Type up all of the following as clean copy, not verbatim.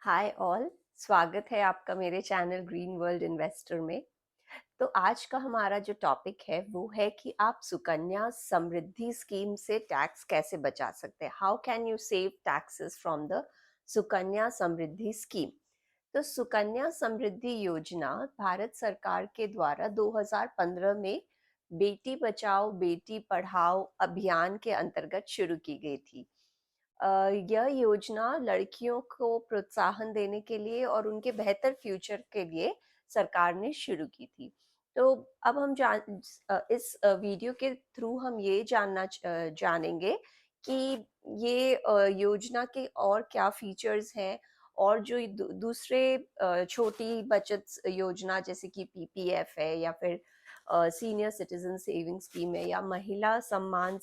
Hi all. स्वागत है आपका मेरे चैनल ग्रीन वर्ल्ड इन्वेस्टर में। तो आज का हमारा जो टॉपिक है वो है कि आप सुकन्या समृद्धि स्कीम से टैक्स कैसे बचा सकते हैं। How can you save taxes from the Sukanya Samriddhi scheme. तो सुकन्या समृद्धि योजना भारत सरकार के द्वारा 2015 में बेटी बचाओ बेटी पढ़ाओ अभियान के अंतर्गत शुरू की गई थी। यह योजना लड़कियों को प्रोत्साहन देने के लिए और उनके बेहतर फ्यूचर के लिए सरकार ने शुरू की थी। तो अब हम इस वीडियो के थ्रू हम ये जानेंगे कि ये योजना के और क्या फीचर्स हैं और जो दूसरे छोटी बचत योजना जैसे कि पीपीएफ है या फिर सीनियर सिटीजन सेविंग स्कीम है या महिला सम्मान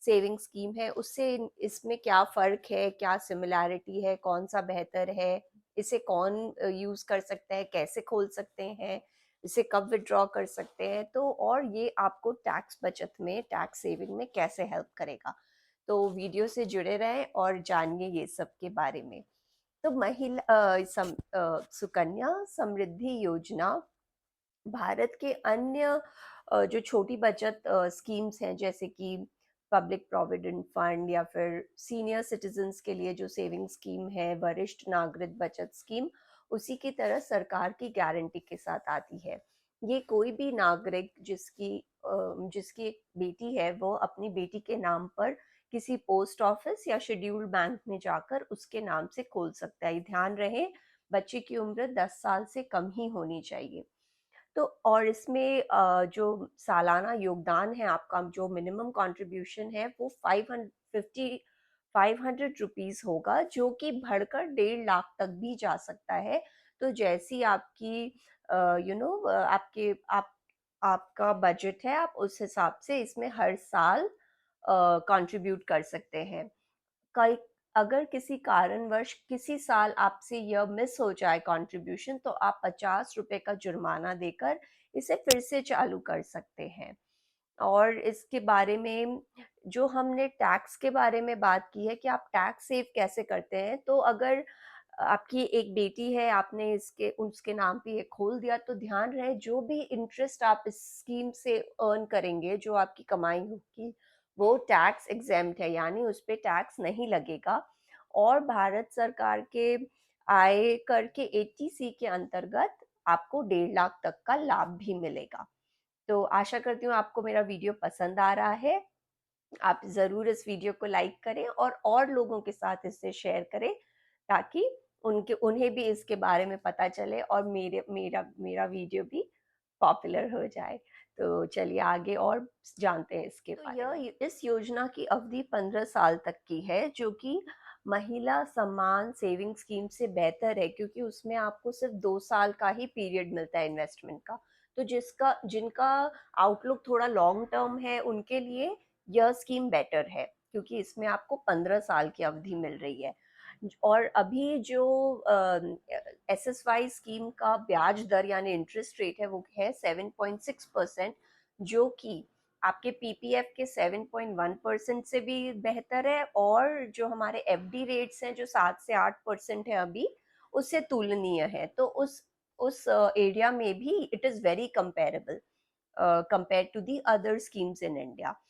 सेविंग स्कीम है, उससे इसमें क्या फर्क है, क्या सिमिलैरिटी है, कौन सा बेहतर है, इसे कौन यूज कर सकता है, कैसे खोल सकते हैं, इसे कब विड्रॉ कर सकते हैं। तो और ये आपको टैक्स बचत में टैक्स सेविंग में कैसे हेल्प करेगा। तो वीडियो से जुड़े रहें और जानिए ये सब के बारे में। तो सुकन्या समृद्धि योजना भारत के अन्य जो छोटी बचत स्कीम्स हैं जैसे कि पब्लिक प्रोविडेंट फंड या फिर सीनियर सिटीजन्स के लिए जो सेविंग स्कीम है, वरिष्ठ नागरिक बचत स्कीम, उसी की तरह सरकार की गारंटी के साथ आती है। ये कोई भी नागरिक जिसकी एक बेटी है वो अपनी बेटी के नाम पर किसी पोस्ट ऑफिस या शेड्यूल्ड बैंक में जाकर उसके नाम से खोल सकता है। ध्यान रहे, बच्चे की उम्र 10 साल से कम ही होनी चाहिए। तो और इसमें जो सालाना योगदान है आपका, जो मिनिमम कंट्रीब्यूशन है वो 500 होगा, जो कि बढ़कर 1.5 लाख तक भी जा सकता है। तो जैसी आपकी आपका बजट है, आप उस हिसाब से इसमें हर साल कंट्रीब्यूट कर सकते हैं। कई अगर किसी कारणवश किसी साल आपसे यह मिस हो जाए कंट्रीब्यूशन, तो आप 50 रुपए का जुर्माना देकर इसे फिर से चालू कर सकते हैं। और इसके बारे में जो हमने टैक्स के बारे में बात की है कि आप टैक्स सेव कैसे करते हैं, तो अगर आपकी एक बेटी है, आपने इसके उसके नाम पे ये खोल दिया, तो ध्यान रहे जो भी इंटरेस्ट आप इस स्कीम से अर्न करेंगे, जो आपकी कमाई होगी, वो टैक्स एग्जेम्प्ट है, यानी उस पे टैक्स नहीं लगेगा। और भारत सरकार के आय कर के 80C के अंतर्गत आपको 1.5 लाख तक का लाभ भी मिलेगा। तो आशा करती हूँ आपको मेरा वीडियो पसंद आ रहा है। आप ज़रूर इस वीडियो को लाइक करें और लोगों के साथ इसे शेयर करें, ताकि उन्हें भी इसके बारे में पता चले और मेरा वीडियो भी पॉपुलर हो जाए। तो चलिए आगे और जानते हैं इसके बारे में। इस योजना की अवधि 15 साल तक की है, जो कि महिला सम्मान सेविंग स्कीम से बेहतर है, क्योंकि उसमें आपको सिर्फ 2 साल का ही पीरियड मिलता है इन्वेस्टमेंट का। तो जिनका आउटलुक थोड़ा लॉन्ग टर्म है, उनके लिए यह स्कीम बेटर है, क्योंकि इसमें आपको 15 साल की अवधि मिल रही है। और अभी जो एसएसवाई स्कीम का ब्याज दर यानी इंटरेस्ट रेट है वो है 7.6%, जो कि आपके पीपीएफ के 7.1% से भी बेहतर है, और जो हमारे एफडी रेट्स हैं जो 7 से 8% है अभी, उससे तुलनीय है। तो उस एरिया में भी it is very comparable compare to the other schemes in India.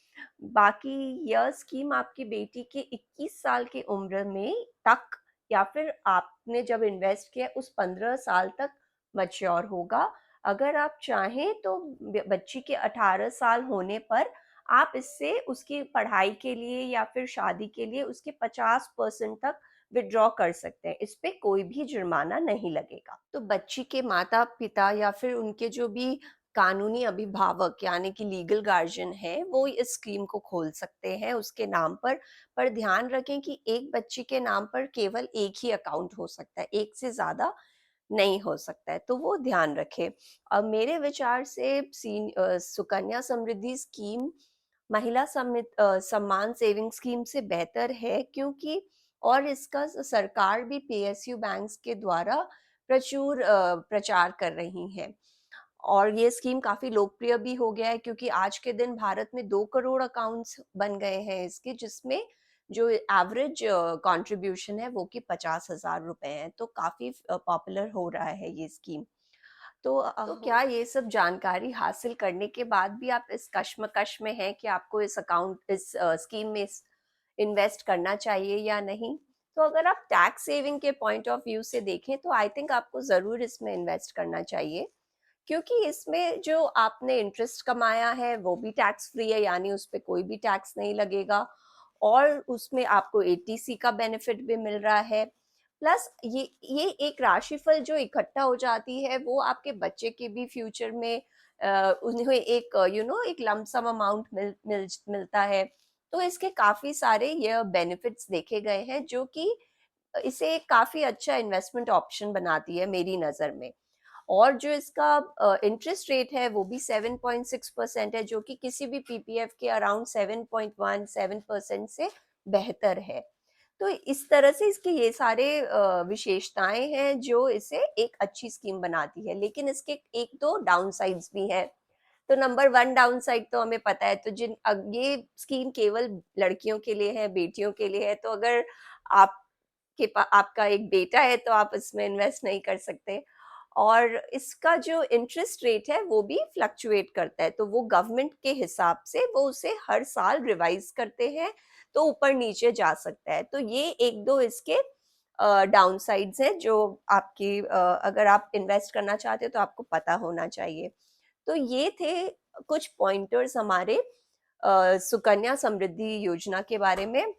बाकी यह स्कीम आपकी बेटी के 21 साल की उम्र में तक, या फिर आपने जब इन्वेस्ट किया उस 15 साल तक मैच्योर होगा। अगर आप चाहें तो बच्ची के 18 साल होने पर आप इससे उसकी पढ़ाई के लिए या फिर शादी के लिए उसके 50% तक विड्रॉ कर सकते हैं। इस पे कोई भी जुर्माना नहीं लगेगा। तो बच्ची के माता पिता या फिर उनके जो भी कानूनी अभिभावक यानी कि लीगल गार्जियन है, वो इस स्कीम को खोल सकते हैं उसके नाम पर ध्यान रखें कि एक बच्ची के नाम पर केवल एक ही अकाउंट हो सकता है, एक से ज्यादा नहीं हो सकता है, तो वो ध्यान रखें। अब मेरे विचार से सुकन्या समृद्धि स्कीम सम्मान सेविंग स्कीम से बेहतर है, क्योंकि और इसका सरकार भी पीएसयू बैंक्स के द्वारा प्रचार कर रही है। और ये स्कीम काफी लोकप्रिय भी हो गया है, क्योंकि आज के दिन भारत में 2 करोड़ अकाउंट्स बन गए हैं इसके, जिसमें जो एवरेज कंट्रीब्यूशन है वो कि 50,000 रुपए है, तो काफ़ी पॉपुलर हो रहा है ये स्कीम। तो क्या ये सब जानकारी हासिल करने के बाद भी आप इस कश्मकश में हैं कि आपको इस स्कीम में इन्वेस्ट करना चाहिए या नहीं? तो अगर आप टैक्स सेविंग के पॉइंट ऑफ व्यू से देखें तो आई थिंक आपको ज़रूर इसमें इन्वेस्ट करना चाहिए, क्योंकि इसमें जो आपने इंटरेस्ट कमाया है वो भी टैक्स फ्री है, यानी उस पे कोई भी टैक्स नहीं लगेगा, और उसमें आपको एटीसी का बेनिफिट भी मिल रहा है। प्लस ये एक राशिफल जो इकट्ठा हो जाती है वो आपके बच्चे के भी फ्यूचर में उन्हें एक एक लमसम अमाउंट मिलता है। तो इसके काफी सारे ये बेनिफिट्स देखे गए हैं जो कि इसे एक काफी अच्छा इन्वेस्टमेंट ऑप्शन बनाती है मेरी नजर में। और जो इसका इंटरेस्ट रेट है वो भी 7.6% है, जो कि किसी भी पीपीएफ के अराउंड 7.17% से बेहतर है। तो इस तरह से इसके ये सारे विशेषताएं हैं जो इसे एक अच्छी स्कीम बनाती है, लेकिन इसके एक दो डाउन साइड्स भी हैं। तो नंबर वन डाउन साइड तो हमें पता है, तो ये स्कीम केवल लड़कियों के लिए है, बेटियों के लिए है। तो अगर आपका एक बेटा है तो आप इसमें इन्वेस्ट नहीं कर सकते। और इसका जो इंटरेस्ट रेट है वो भी फ्लक्चुएट करता है, तो वो गवर्नमेंट के हिसाब से वो उसे हर साल रिवाइज करते हैं, तो ऊपर नीचे जा सकता है। तो ये एक दो इसके डाउन साइड्स हैं जो अगर आप इन्वेस्ट करना चाहते हो तो आपको पता होना चाहिए। तो ये थे कुछ पॉइंटर्स हमारे सुकन्या समृद्धि योजना के बारे में।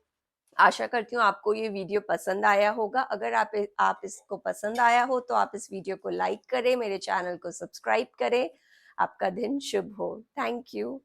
आशा करती हूँ आपको ये वीडियो पसंद आया होगा। अगर आप इसको पसंद आया हो तो आप इस वीडियो को लाइक करें, मेरे चैनल को सब्सक्राइब करें। आपका दिन शुभ हो। Thank you.